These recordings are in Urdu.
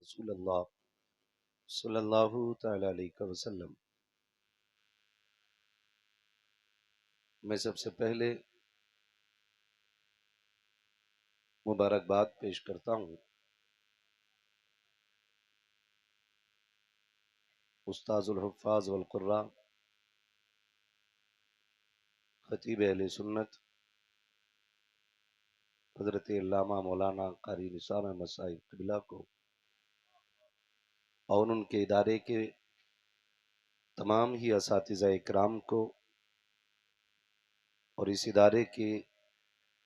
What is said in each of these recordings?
رسول اللہ صلی اللہ تعالی علیہ وسلم۔ میں سب سے پہلے مبارکباد پیش کرتا ہوں استاذ الحفاظ والقراء خطیب اہل سنت حضرت علامہ مولانا قاری نثار احمد صاحب قبلہ کو اور ان کے ادارے کے تمام ہی اساتذہ اکرام کو اور اس ادارے کی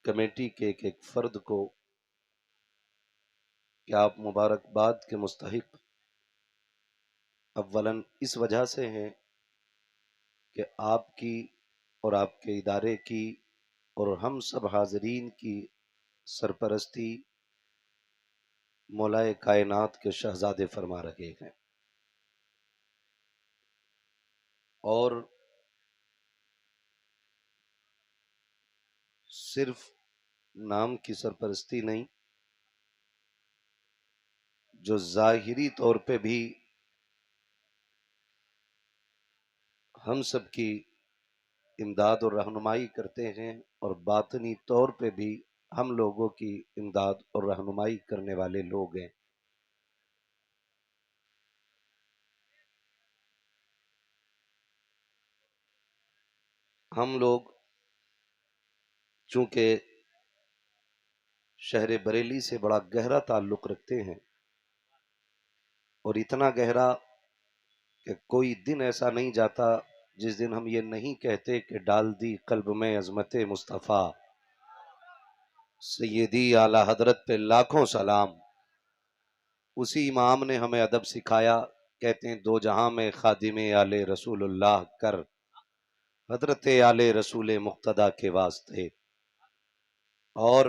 کمیٹی کے ایک ایک فرد کو کہ آپ مبارکباد کے مستحق اولاً اس وجہ سے ہیں کہ آپ کی اور آپ کے ادارے کی اور ہم سب حاضرین کی سرپرستی مولائے کائنات کے شہزادے فرما رہے ہیں، اور صرف نام کی سرپرستی نہیں، جو ظاہری طور پہ بھی ہم سب کی امداد اور رہنمائی کرتے ہیں اور باطنی طور پہ بھی ہم لوگوں کی امداد اور رہنمائی کرنے والے لوگ ہیں۔ ہم لوگ چونکہ شہر بریلی سے بڑا گہرا تعلق رکھتے ہیں، اور اتنا گہرا کہ کوئی دن ایسا نہیں جاتا جس دن ہم یہ نہیں کہتے کہ ڈال دی قلب میں عظمت مصطفیٰ، سیدی اعلی حضرت پہ لاکھوں سلام۔ اسی امام نے ہمیں ادب سکھایا، کہتے ہیں دو جہاں میں خادم آل رسول اللہ کر، حضرت آل رسول مقتدیٰ کے واسطے، اور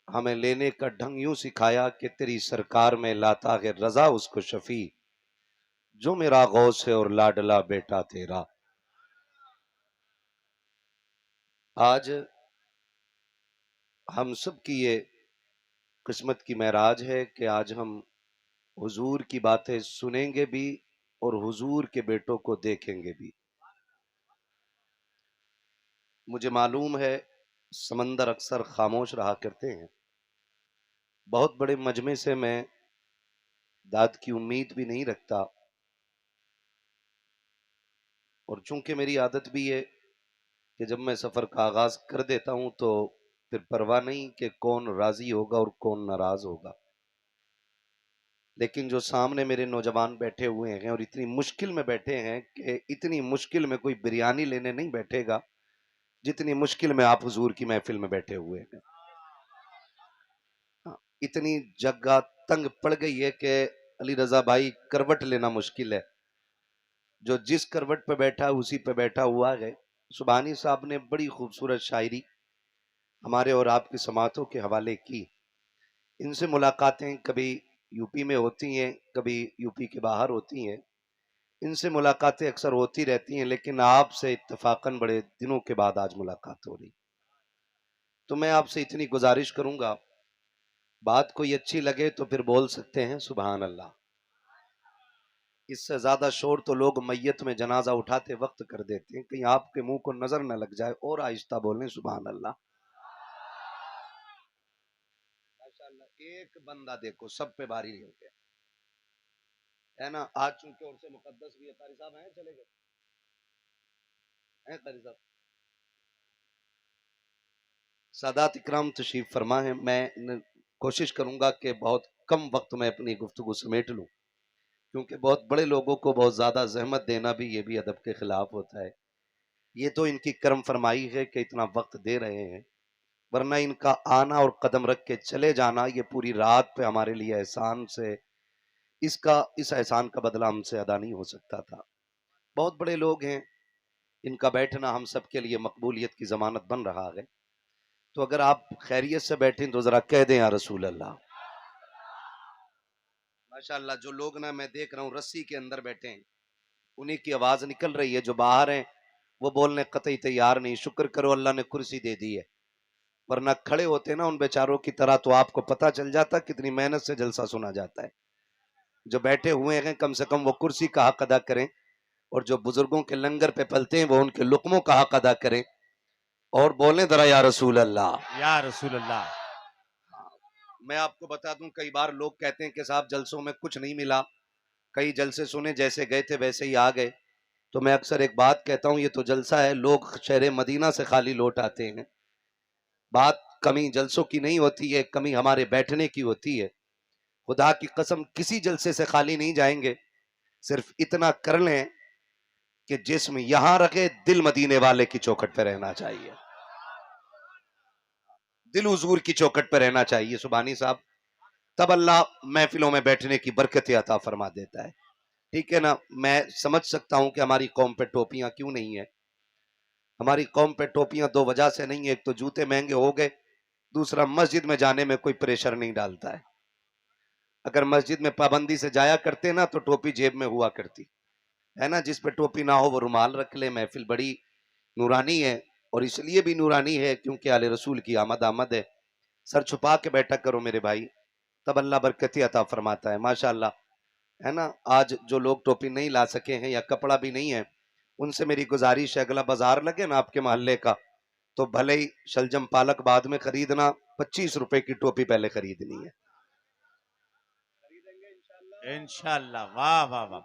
ہمیں لینے کا ڈھنگ یوں سکھایا کہ تیری سرکار میں لاتا ہے رضا اس کو شفیع، جو میرا غوث ہے اور لاڈلا بیٹا تیرا۔ آج ہم سب کی یہ قسمت کی معراج ہے کہ آج ہم حضور کی باتیں سنیں گے بھی اور حضور کے بیٹوں کو دیکھیں گے بھی۔ مجھے معلوم ہے سمندر اکثر خاموش رہا کرتے ہیں، بہت بڑے مجمع سے میں داد کی امید بھی نہیں رکھتا، اور چونکہ میری عادت بھی ہے کہ جب میں سفر کا آغاز کر دیتا ہوں تو پھر پرواہ نہیں کہ کون راضی ہوگا اور کون ناراض ہوگا، لیکن جو سامنے میرے نوجوان بیٹھے ہوئے ہیں اور اتنی مشکل میں بیٹھے ہیں کہ اتنی مشکل میں کوئی بریانی لینے نہیں بیٹھے گا جتنی مشکل میں آپ حضور کی محفل میں بیٹھے ہوئے ہیں۔ اتنی جگہ تنگ پڑ گئی ہے کہ علی رضا بھائی کروٹ لینا مشکل ہے، جو جس کروٹ پہ بیٹھا اسی پہ بیٹھا ہوا ہے۔ سبحانی صاحب نے بڑی خوبصورت شاعری ہمارے اور آپ کی سماعتوں کے حوالے کی۔ ان سے ملاقاتیں کبھی یو پی میں ہوتی ہیں، کبھی یو پی کے باہر ہوتی ہیں، ان سے ملاقاتیں اکثر ہوتی رہتی ہیں، لیکن آپ سے اتفاقاً بڑے دنوں کے بعد آج ملاقات ہو رہی۔ تو میں آپ سے اتنی گزارش کروں گا، بات کوئی اچھی لگے تو پھر بول سکتے ہیں سبحان اللہ، اس سے زیادہ شور تو لوگ میت میں جنازہ اٹھاتے وقت کر دیتے ہیں، کہیں آپ کے منہ کو نظر نہ لگ جائے، اور آہستہ بولیں سبحان اللہ۔ ماشاءاللہ ایک بندہ دیکھو سب پہ باری نہیں ہو گیا ہے نا۔ آج چونکہ اور سے مقدس بھی ہے، قاری صاحب ہیں چلے گئے ہیں قاری صاحب؟ سادات اکرام تشریف فرما ہے، میں کوشش کروں گا کہ بہت کم وقت میں اپنی گفتگو سمیٹ لوں، کیونکہ بہت بڑے لوگوں کو بہت زیادہ زحمت دینا بھی یہ بھی ادب کے خلاف ہوتا ہے۔ یہ تو ان کی کرم فرمائی ہے کہ اتنا وقت دے رہے ہیں، ورنہ ان کا آنا اور قدم رکھ کے چلے جانا یہ پوری رات پہ ہمارے لیے احسان سے اس احسان کا بدلہ ہم سے ادا نہیں ہو سکتا تھا۔ بہت بڑے لوگ ہیں، ان کا بیٹھنا ہم سب کے لیے مقبولیت کی ضمانت بن رہا ہے۔ تو اگر آپ خیریت سے بیٹھیں تو ذرا کہہ دیں یا رسول اللہ۔ ماشاءاللہ جو لوگ نا میں دیکھ رہا ہوں رسی کے اندر بیٹھے ہیں، انہیں کی آواز نکل رہی ہے، جو باہر ہیں وہ بولنے قطعی تیار نہیں۔ شکر کرو اللہ نے کرسی دے دی ہے، ورنہ کھڑے ہوتے نا ان بیچاروں کی طرح تو آپ کو پتہ چل جاتا کتنی محنت سے جلسہ سنا جاتا ہے۔ جو بیٹھے ہوئے ہیں کم سے کم وہ کرسی کا حق ادا کریں، اور جو بزرگوں کے لنگر پہ پلتے ہیں وہ ان کے لقموں کا حق ادا کریں، اور بولیں ذرا یا رسول اللہ، یا رسول اللہ۔ میں آپ کو بتا دوں کئی بار لوگ کہتے ہیں کہ صاحب جلسوں میں کچھ نہیں ملا، کئی جلسے سنے جیسے گئے تھے ویسے ہی آ گئے، تو میں اکثر ایک بات کہتا ہوں، یہ تو جلسہ ہے، لوگ شہر مدینہ سے خالی لوٹ آتے ہیں، بات کمی جلسوں کی نہیں ہوتی ہے، کمی ہمارے بیٹھنے کی ہوتی ہے۔ خدا کی قسم کسی جلسے سے خالی نہیں جائیں گے، صرف اتنا کر لیں کہ جسم یہاں رکھے، دل مدینے والے کی چوکھٹ پہ رہنا چاہیے، دل حضور کی چوکھٹ پہ رہنا چاہیے سبحانی صاحب، تب اللہ محفلوں میں بیٹھنے کی برکت عطا فرما دیتا ہے۔ ٹھیک ہے نا؟ میں سمجھ سکتا ہوں کہ ہماری قوم پہ ٹوپیاں کیوں نہیں ہیں۔ ہماری قوم پہ ٹوپیاں دو وجہ سے نہیں ہے، ایک تو جوتے مہنگے ہو گئے، دوسرا مسجد میں جانے میں کوئی پریشر نہیں ڈالتا ہے۔ اگر مسجد میں پابندی سے جایا کرتے نا تو ٹوپی جیب میں ہوا کرتی ہے نا، جس پہ ٹوپی نہ ہو وہ رومال رکھ لے۔ محفل بڑی نورانی ہے، اور اس لیے بھی نورانی ہے کیونکہ آل رسول کی آمد ہے۔ سر چھپا کے بیٹھا کرو میرے بھائی، تب اللہ برکتی عطا فرماتا ہے، ماشاءاللہ، ہے نا۔ آج جو لوگ ٹوپی نہیں لا سکے ہیں یا کپڑا بھی نہیں ہے، ان سے میری گزارش ہے، اگلا بازار لگے نا آپ کے محلے کا، تو بھلے ہی شلجم پالک بعد میں خریدنا، 25 روپے کی ٹوپی پہلے خریدنی ہے۔ انشاءاللہ، واہ واہ واہ۔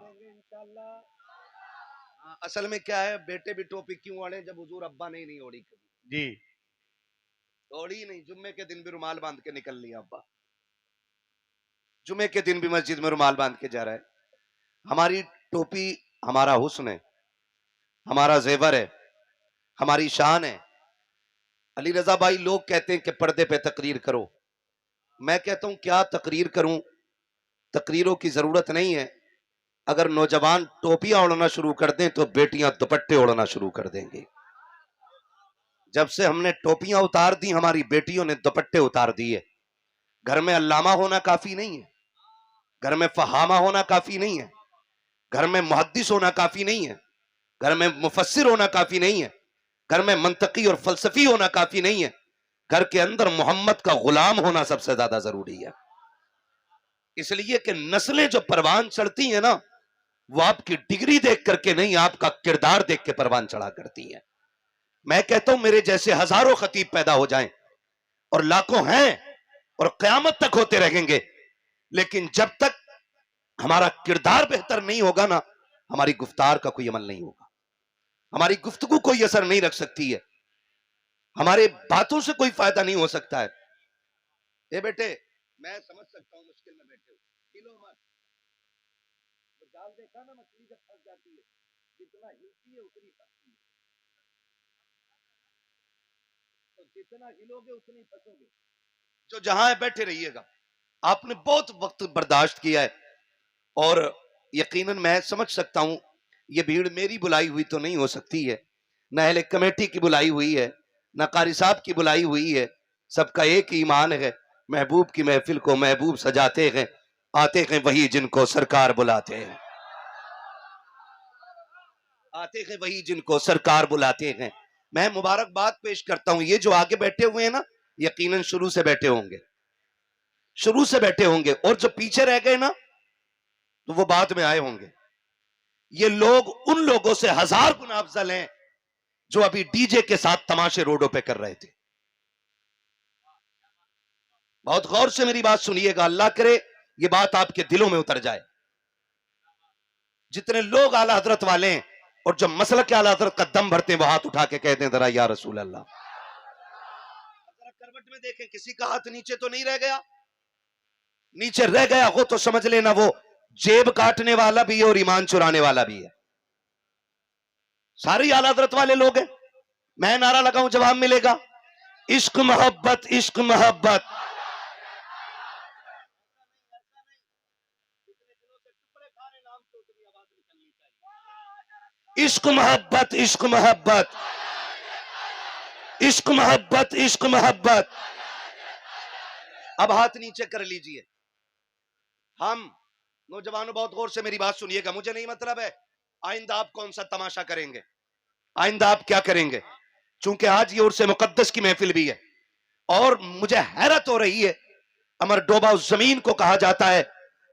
اصل میں کیا ہے، بیٹے بھی ٹوپی کیوں اڑے جب حضور ابا نے ہی نہیں اوڑی کبھی، جی اوڑی نہیں، جمعے کے دن بھی رومال باندھ کے نکل لیا ابا، جمعے کے دن بھی مسجد میں رومال باندھ کے جا رہا ہے۔ ہماری ٹوپی ہمارا حسن ہے، ہمارا زیور ہے، ہماری شان ہے۔ علی رضا بھائی، لوگ کہتے ہیں کہ پردے پہ تقریر کرو، میں کہتا ہوں کیا تقریر کروں، تقریروں کی ضرورت نہیں ہے۔ اگر نوجوان ٹوپیاں اڑنا شروع کر دیں تو بیٹیاں دوپٹے اڑنا شروع کر دیں گے۔ جب سے ہم نے ٹوپیاں اتار دی، ہماری بیٹیوں نے دوپٹے اتار دیے۔ گھر میں علامہ ہونا کافی نہیں ہے، گھر میں فہامہ ہونا کافی نہیں ہے، گھر میں محدث ہونا کافی نہیں ہے، گھر میں مفسر ہونا کافی نہیں ہے، گھر میں منطقی اور فلسفی ہونا کافی نہیں ہے، گھر کے اندر محمد کا غلام ہونا سب سے زیادہ ضروری ہے۔ اس لیے کہ نسلیں جو پروان چڑھتی ہیں نا، وہ آپ کی ڈگری دیکھ کر کے نہیں، آپ کا کردار دیکھ کے پروان چڑھا کرتی ہیں۔ میں کہتا ہوں میرے جیسے ہزاروں خطیب پیدا ہو جائیں، اور لاکھوں ہیں، اور قیامت تک ہوتے رہیں گے، لیکن جب تک ہمارا کردار بہتر نہیں ہوگا نا، ہماری گفتار کا کوئی عمل نہیں ہوگا، ہماری گفتگو کوئی اثر نہیں رکھ سکتی ہے، ہمارے باتوں سے کوئی فائدہ نہیں ہو سکتا ہے۔ اے بیٹے، میں سمجھ سکتا ہوں مشکل میں بیٹھے ہو، ہلو مت، وہ جال دیکھا نا، مچھلی جب پھنس جاتی ہے جتنا ہلتی ہے اتنی پھنستی ہے، تو جتنا ہلو گے اتنی پھنسو گے۔ جو جہاں ہے بیٹھے رہیے گا، آپ نے بہت وقت برداشت کیا ہے، اور یقیناً میں سمجھ سکتا ہوں یہ بھیڑ میری بلائی ہوئی تو نہیں ہو سکتی ہے، نہ اہل کمیٹی کی بلائی ہوئی ہے، نہ قاری صاحب کی بلائی ہوئی ہے، سب کا ایک ایمان ہے، محبوب کی محفل کو محبوب سجاتے ہیں، آتے ہیں وہی جن کو سرکار بلاتے ہیں، آتے ہیں وہی جن کو سرکار بلاتے ہیں۔ میں مبارکباد پیش کرتا ہوں، یہ جو آگے بیٹھے ہوئے ہیں نا، یقیناً شروع سے بیٹھے ہوں گے، شروع سے بیٹھے ہوں گے، اور جو پیچھے رہ گئے نا تو وہ بعد میں آئے ہوں گے۔ یہ لوگ ان لوگوں سے 1000 گنا افضل ہیں جو ابھی ڈی جے کے ساتھ تماشے روڈوں پہ کر رہے تھے۔ بہت غور سے میری بات سنیے گا، اللہ کرے یہ بات آپ کے دلوں میں اتر جائے۔ جتنے لوگ اعلی حضرت والے ہیں اور جو مسلک کے اعلی حضرت کا دم بھرتے ہیں، وہ ہاتھ اٹھا کے کہتے ہیں ذرا یا رسول اللہ۔ ذرا کروٹ میں دیکھیں کسی کا ہاتھ نیچے تو نہیں رہ گیا، نیچے رہ گیا ہو تو سمجھ لینا وہ جیب کاٹنے والا بھی ہے اور ایمان چرانے والا بھی ہے۔ ساری اعلی حضرت والے لوگ ہیں۔ میں نعرہ لگاؤں جواب ملے گا، عشق محبت، عشق محبت۔ عشق محبت، عشق محبت، عشق محبت، عشق محبت۔ اب ہاتھ نیچے کر لیجئے۔ ہم نوجوانوں بہت غور سے میری بات سنیے گا، مجھے نہیں مطلب ہے آئندہ آپ کون سا تماشا کریں گے، آئندہ آپ کیا کریں گے، چونکہ آج یہ عرس مقدس کی محفل بھی ہے، اور مجھے حیرت ہو رہی ہے، امر ڈوبا اس زمین کو کہا جاتا ہے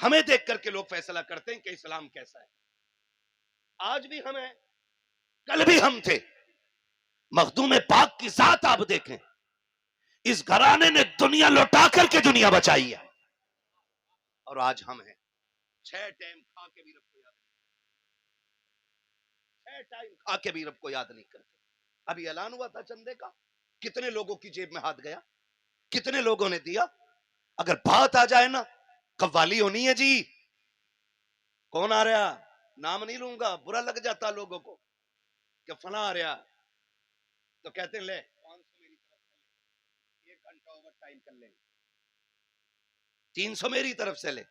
ہمیں دیکھ کر کے لوگ فیصلہ کرتے ہیں کہ اسلام کیسا ہے. آج بھی ہم ہیں, کل بھی ہم تھے. مخدوم پاک کی ذات آپ دیکھیں, اس گھرانے نے دنیا لوٹا کر کے دنیا بچائی ہے, اور آج ہم ہیں 6 ٹائم کھا کے بھی رب کو یاد نہیں, 6 ٹائم کھا کے بھی رب کو یاد نہیں کرتے. ابھی اعلان ہوا تھا چندے کا, کتنے لوگوں کی جیب میں ہاتھ گیا, کتنے لوگوں نے دیا. اگر بات آ جائے نا قوالی ہونی ہے جی, کون آ رہا, نام نہیں لوں گا, برا لگ جاتا لوگوں کو کہ فلاں آ رہا, تو کہتے ہیں لے 500 میری طرف سے لے, 1 گھنٹہ اوور ٹائم کر لیں, 300 میری طرف سے لے.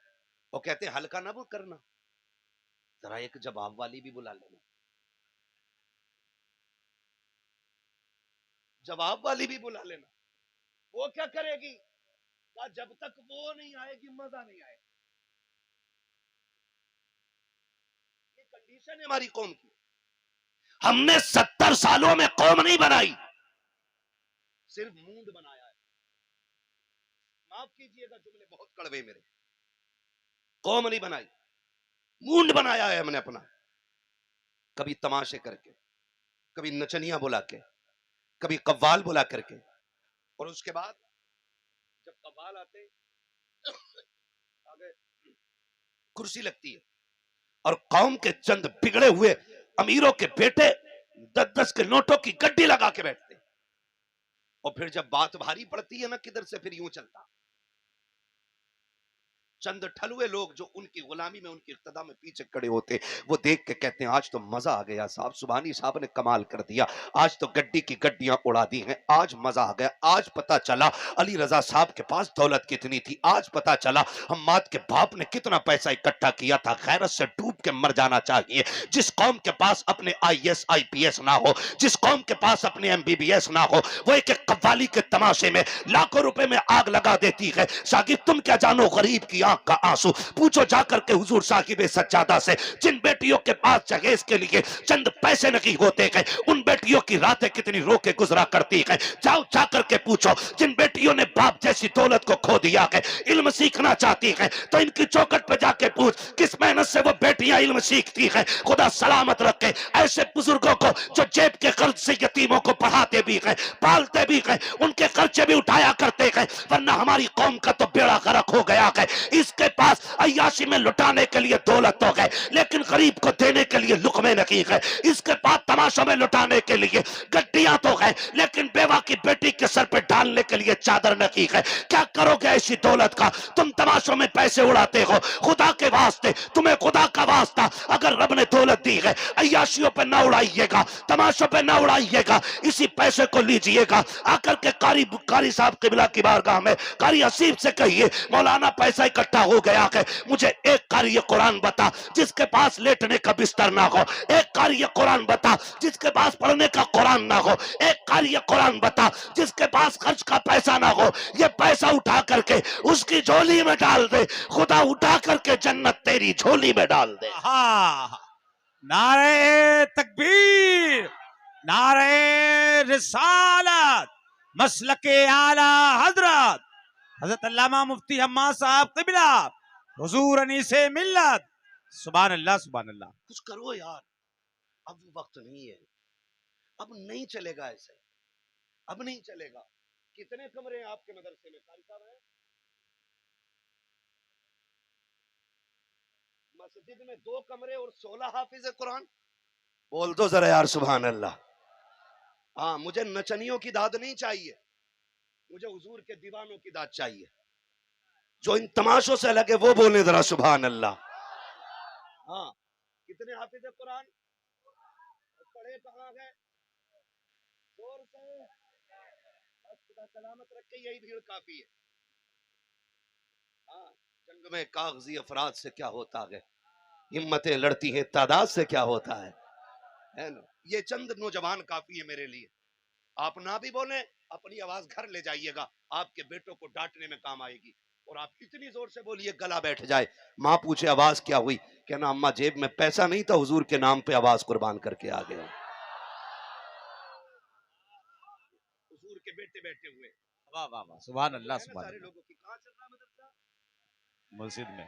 وہ کہتے ہیں ہلکا نہ کرنا, ذرا ایک جواب والی بھی بلا لینا, جواب والی بھی بلا لینا. وہ کیا کرے گی, کہا جب تک وہ نہیں آئے گی مزہ نہیں آئے گا. یہ کنڈیشن ہے ہماری قوم کی. ہم نے 70 سالوں میں قوم نہیں بنائی, صرف مونڈ بنایا ہے. معاف کیجئے گا جملے بہت کڑوے میرے, قوم نہیں بنائی, مونڈ بنایا ہے ہم نے اپنا. کبھی تماشے کر کے, کبھی نچنیاں بلا کے, کبھی قوال بلا کر کے, اور اس کے بعد جب قوال آتے آگے کرسی لگتی ہے, اور قوم کے چند بگڑے ہوئے امیروں کے بیٹے 10-10 کے نوٹوں کی گڈی لگا کے بیٹھتے, اور پھر جب بات بھاری پڑتی ہے نا کدھر سے, پھر یوں چلتا. چند ٹھلوے لوگ جو ان کی غلامی میں, ان کی اقتدا میں پیچھے کھڑے ہوتے, وہ دیکھ کے کہتے ہیں آج تو مزہ آ گیا صاحب, سبحانی صاحب نے کمال کر دیا, آج تو گڈی کی گڈیاں اڑا دی ہیں, آج مزہ آ گیا. آج پتا چلا علی رضا صاحب کے پاس دولت کتنی تھی, آج پتا چلا حماد کے باپ نے کتنا پیسہ اکٹھا کیا تھا. غیرت سے ڈوب کے مر جانا چاہیے. جس قوم کے پاس اپنے IAS IPS نہ ہو, جس قوم کے پاس اپنے MBBS نہ ہو, وہ ایک قوالی کے تماشے میں لاکھوں روپے میں آگ لگا دیتی ہے. شاگرد تم کیا جانو غریب کی آنکھ کا آنسو, پوچھو جا کر کے حضور صاحب سجادہ سے, جن بیٹیوں کے پاس جہیز کے لیے چند پیسے نہیں ہوتے ہیں, ان بیٹیوں کی راتیں کتنی رو کے گزرا کرتی ہیں. جاؤ جا کر کے پوچھو جن بیٹیوں نے باپ جیسی دولت کو کھو دیا ہے, علم سیکھنا چاہتی ہیں, تو ان کی چوکٹ پہ جا کے پوچھ کس محنت سے وہ بیٹیاں علم سیکھتی ہیں. خدا سلامت رکھے ایسے بزرگوں کو جو جیب کے قرض سے یتیموں کو پڑھاتے بھی ہیں, پالتے بھی ہیں, ان کے خرچے بھی اٹھایا کرتے ہیں. ورنہ ہماری قوم کا تو بیڑا غرق ہو گیا ہے. اس کے پاس عیاشی میں لٹانے کے لیے دولت تو ہے, لیکن غریب کو دینے کے لیے لقمے نہیں ہے. اس کے پاس تماشوں میں لٹانے کے لیے گڈیاں تو ہے, لیکن بیوہ کی بیٹی کے سر پہ ڈالنے کے لیے چادر نہیں ہے. کیا کرو گے ایسی دولت کا, تم تماشوں میں پیسے اڑاتے ہو. خدا کے واسطے, تمہیں خدا کا واسطہ, اگر رب نے دولت دی ہے عیاشیوں پہ نہ اڑائیے گا, تماشوں پہ نہ اڑائیے گا. اسی پیسے کو لیجئے گا, آ کر کے قاری صاحب قبلہ کی بارگاہ میں قاری حسیب سے کہیے مولانا پیسہ اکٹھا ہو گیا ہے, مجھے ایک قاری قرآن بتا جس کے پاس لیٹنے کا بستر نہ ہو, ایک قاری قرآن بتا جس کے پاس پڑھنے کا قرآن نہ ہو, ایک قاری قرآن بتا جس کے پاس خرچ کا پیسہ نہ ہو. یہ پیسہ اٹھا کر کے اس کی جھولی میں ڈال دے, خدا اٹھا کر کے جنت تیری جھولی میں ڈال دے. نعرہ تکبیر, نعرہ رسالت, مسلک اعلی حضرت حضرت علامہ مفتی حماد صاحب قبلہ, حضور انیس ملت. سبحان اللہ سبحان اللہ. کچھ کرو یار, اب وہ وقت نہیں ہے, اب نہیں چلے گا ایسے, اب نہیں چلے گا. کتنے کمرے ہیں آپ کے مدرسے میں قاری صاحب ہیں؟ مسجد میں 2 کمرے اور 16 حافظ قرآن. بول دو ذرا یار سبحان اللہ. ہاں, مجھے نچنیوں کی داد نہیں چاہیے, مجھے حضور کے دیوانوں کی داد چاہیے. جو ان تماشوں سے لگے وہ بولیں ذرا سبحان اللہ. ہاں, کتنے حافظ قرآن پڑھے کہاں گئے, زور سے, بس خدا سلامت رکھے, یہی بھیڑ کافی ہے. ہاں, جنگ میں کاغذی افراد سے کیا ہوتا ہے, ہمتیں لڑتی ہیں تعداد سے کیا ہوتا ہے نا. یہ چند نوجوان کافی ہے میرے لیے. آپ نہ بھی بولیں, اپنی آواز گھر لے جائیے گا, آپ کے بیٹوں کو ڈانٹنے میں کام آئے گی. اور آپ اتنی زور سے بولیے گلا بیٹھ جائے, ماں پوچھے آواز کیا ہوئی, کہنا اماں جیب میں پیسہ نہیں تھا, حضور کے نام پہ آواز قربان کر کے آ گیا. حضور کے بیٹے بیٹھے ہوئے, واہ واہ واہ, سبحان اللہ سبحان سارے اللہ. لوگوں کی کہاں چل رہا مدرسہ, مسجد میں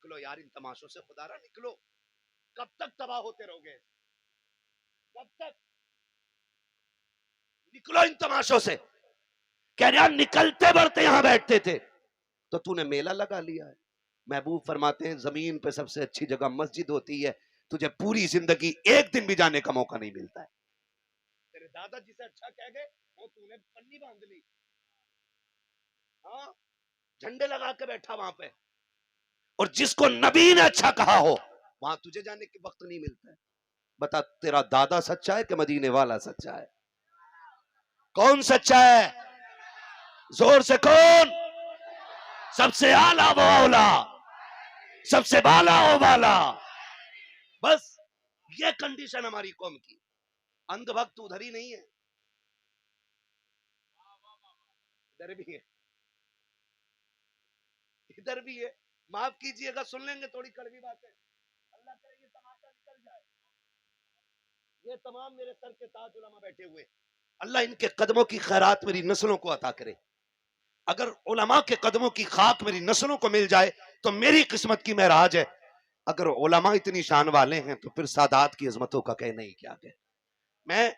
نکلو یار ان تماشوں سے، خدا را نکلو. کب تک تباہ ہوتے رہو گے؟ کب تک؟ نکلو ان تماشوں سے. کہہ رہا نکلتے بڑھتے یہاں بیٹھتے تھے تو تو نے میلہ لگا لیا ہے. محبوب فرماتے ہیں زمین پہ سب سے اچھی جگہ مسجد ہوتی ہے، تجھے پوری زندگی ایک دن بھی جانے کا موقع نہیں ملتا ہے. تیرے دادا جی سے اچھا کہہ گئے وہ تو نے پنی باندھ لی. ہاں جھنڈے لگا کے بیٹھا وہاں پہ، اور جس کو نبی نے اچھا کہا ہو وہاں تجھے جانے کے وقت نہیں ملتا ہے. بتا تیرا دادا سچا ہے کہ مدینے والا سچا ہے؟ کون سچا ہے؟ زور سے کون؟ سب سے اعلیٰ وہ اولا، سب سے بالا وہ بالا. بس یہ کنڈیشن ہماری قوم کی. اندھ بھکت ادھر ہی نہیں ہے، ادھر بھی ہے، ادھر بھی ہے. معاف کیجئے گا سن لیں گے تھوڑی کڑوی باتیں. اللہ کرے یہ تماشا نکل جائے. یہ تمام میرے سر کے تاج علماء بیٹھے ہوئے، اللہ ان کے قدموں کی خیرات میری نسلوں کو عطا کرے. اگر علماء کے قدموں کی خاک میری نسلوں کو مل جائے تو میری قسمت کی معراج ہے. اگر علماء اتنی شان والے ہیں تو پھر سادات کی عظمتوں کا کہنا ہی کیا کہ. میں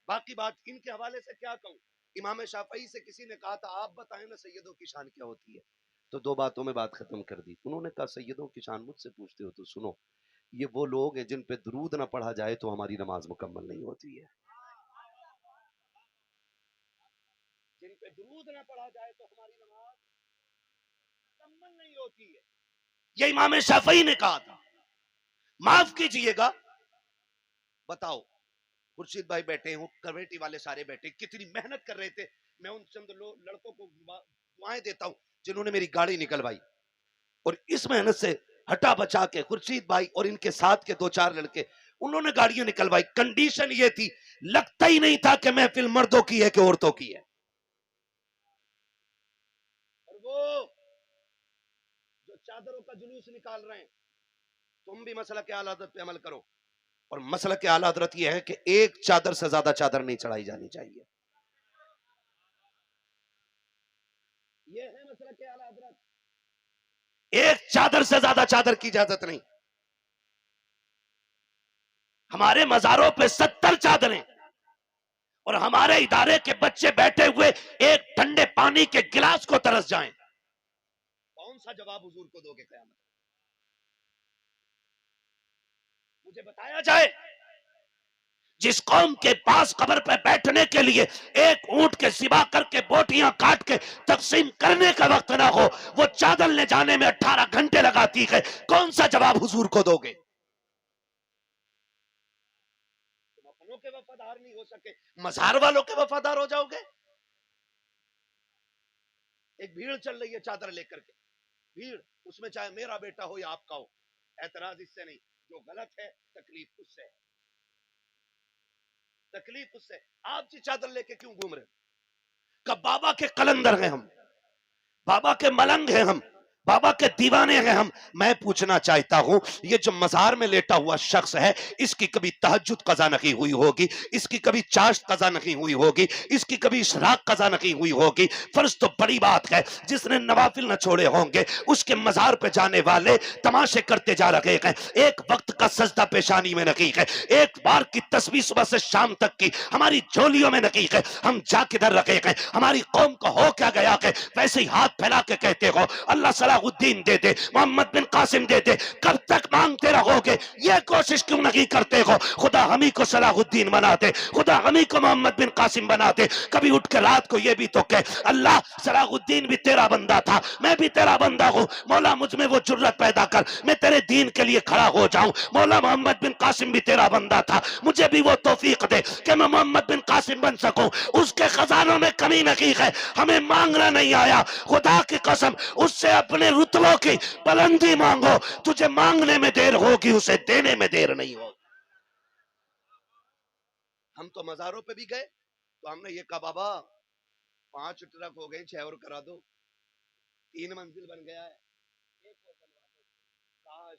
باقی بات ان کے حوالے سے کیا کہوں. امام شافعی سے کسی نے کہا تھا آپ بتائیں نا سیدوں کی شان کیا ہوتی ہے، تو دو باتوں میں بات ختم کر دی. انہوں نے کہا سیدوں کی شان مجھ سے پوچھتے ہو تو سنو، یہ وہ لوگ ہیں جن پہ درود نہ پڑھا جائے تو ہماری نماز مکمل نہیں ہوتی ہے. جن پہ درود نہ پڑھا جائے تو ہماری نماز مکمل نہیں ہوتی ہے. یہ امام شافعی نے کہا تھا. معاف کیجئے گا، بتاؤ خورشید بھائی بیٹھے ہوں، کمیٹی والے سارے بیٹھے، کتنی محنت کر رہے تھے. میں ان چند لڑکوں کو دعائیں دیتا ہوں جنہوں نے میری گاڑی نکلوائی، اور اس محنت سے ہٹا بچا کے خورشید بھائی اور ان کے ساتھ کے دو چار لڑکے انہوں نے گاڑیاں نکلوائی. کنڈیشن یہ تھی لگتا ہی نہیں تھا کہ محفل مردوں کی ہے کہ عورتوں کی ہے. اور وہ جو چادروں کا جلوس نکال رہے ہیں، تم بھی مسئلہ کے اعلی حضرت پہ عمل کرو. اور مسئلہ کے اعلی حضرت یہ ہے کہ ایک چادر سے زیادہ چادر نہیں چڑھائی جانی چاہیے. یہ ہے مسئلہ کے اعلی حضرت. ایک چادر سے زیادہ چادر کی اجازت نہیں. ہمارے مزاروں پہ 70 چادریں، اور ہمارے ادارے کے بچے بیٹھے ہوئے ایک ٹھنڈے پانی کے گلاس کو ترس جائیں. کون سا جواب حضور کو دو گے قیامت؟ مجھے بتایا جائے جس قوم کے پاس قبر پہ بیٹھنے کے لیے ایک اونٹ کے ذبح کر کے بوٹیاں کاٹ کے تقسیم کرنے کا وقت نہ ہو، وہ چادر لے جانے میں 18 گھنٹے لگاتی ہے. کون سا جواب حضور کو دو گے؟ تم اپنوں کے وفادار نہیں ہو سکے، مزار والوں کے وفادار ہو جاؤ گے. ایک بھیڑ چل رہی ہے چادر لے کر کے، بھیڑ اس میں چاہے میرا بیٹا ہو یا آپ کا ہو، اعتراض اس سے نہیں. جو غلط ہے تکلیف اس سے ہے، تکلیف اس سے. آپ جی چادر لے کے کیوں گھوم رہے؟ کہ بابا کے قلندر ہیں ہم، بابا کے ملنگ ہیں ہم، بابا کے دیوانے ہیں ہم. میں پوچھنا چاہتا ہوں یہ جو مزار میں لیٹا ہوا شخص ہے، اس کی کبھی تہجد قضا نہیں ہوئی ہوگی، اس کی کبھی چاشت قضا نہیں ہوئی ہوگی، اس کی کبھی اشراق قضا نہیں ہوئی ہوگی. فرض تو بڑی بات ہے، جس نے نوافل نہ چھوڑے ہوں گے اس کے مزار پہ جانے والے تماشے کرتے جا رہے ہیں. ایک وقت کا سجدہ پیشانی میں نہیں ہے، ایک بار کی تسبیح صبح سے شام تک کی ہماری جھولیوں میں نہیں ہے. ہم جا کدھر رکھے ہیں؟ ہماری قوم کو ہو کیا گیا کہ ویسے ہی ہاتھ پھیلا کے کہتے ہو اللہ صلاح الدین دے دے، محمد بن قاسم دے دے. کب تک مانگتے رہو گے؟ یہ کوشش کیوں نہیں کرتے ہو خدا ہمیں کو صلاح الدین بنا دے، خدا ہمیں کو محمد بن قاسم بنا دے. کبھی اٹھ کے رات کو یہ بھی تو کہ اللہ صلاح الدین بھی تیرا بندہ تھا، میں بھی تیرا بندہ ہوں، مولا مجھ میں وہ جرت پیدا کر میں تیرے دین کے لیے کھڑا ہو جاؤں. مولا محمد بن قاسم بھی تیرا بندہ تھا، مجھے بھی وہ توفیق دے کہ میں محمد بن قاسم بن سکوں. اس کے خزانوں میں کمی نہیں ہے، ہمیں مانگنا نہیں آیا. خدا کی قسم اس سے اپنے رتبوں کی بلندی مانگو، تجھے مانگنے میں دیر ہوگی، اسے دینے میں دیر نہیں ہوگی. ہم تو مزاروں پہ بھی گئے تو ہم نے یہ کہا بابا 5 ٹرک ہو گئے، 6 اور کرا دو، 3 منزل بن گیا ہے. کاش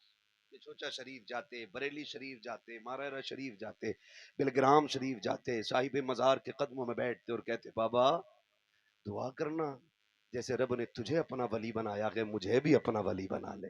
یہ چوچا شریف جاتے، بریلی شریف جاتے، مارائرہ شریف جاتے، بلگرام شریف جاتے، صاحب مزار کے قدموں میں بیٹھتے اور کہتے بابا دعا کرنا جیسے رب نے تجھے اپنا ولی بنایا کہ مجھے بھی اپنا ولی بنا لے.